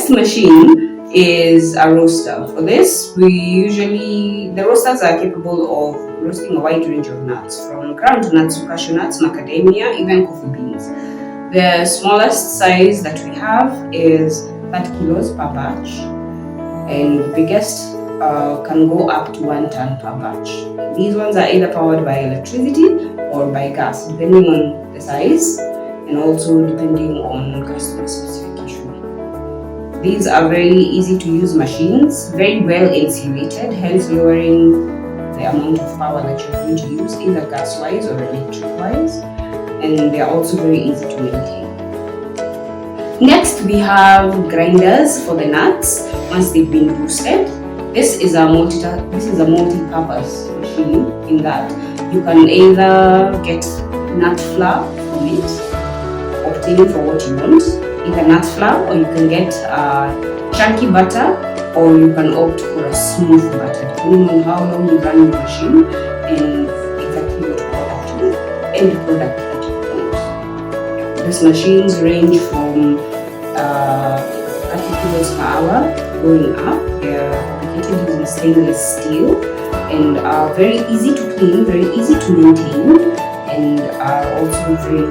next machine is a roaster. For this, the roasters are capable of roasting a wide range of nuts, from groundnuts to cashew nuts, macadamia, even coffee beans. The smallest size that we have is 30 kilos per batch, and the biggest can go up to 1 ton per batch. These ones are either powered by electricity or by gas, depending on the size and also depending on customer specification. These are very easy to use machines, very well insulated, hence lowering the amount of power that you're going to use, either gas-wise or electric-wise, and they are also very easy to maintain. Next, we have grinders for the nuts once they've been roasted. This is a multi-purpose machine in that you can either get nut flour from it, obtaining for what you want, either nut flour, or you can get chunky butter, or you can opt for a smooth butter, depending on how long you run the machine and exactly what end product that you want. These machines range from 30 kilos per hour going up. They are fabricated using stainless steel and are very easy to clean, very easy to maintain, and are also very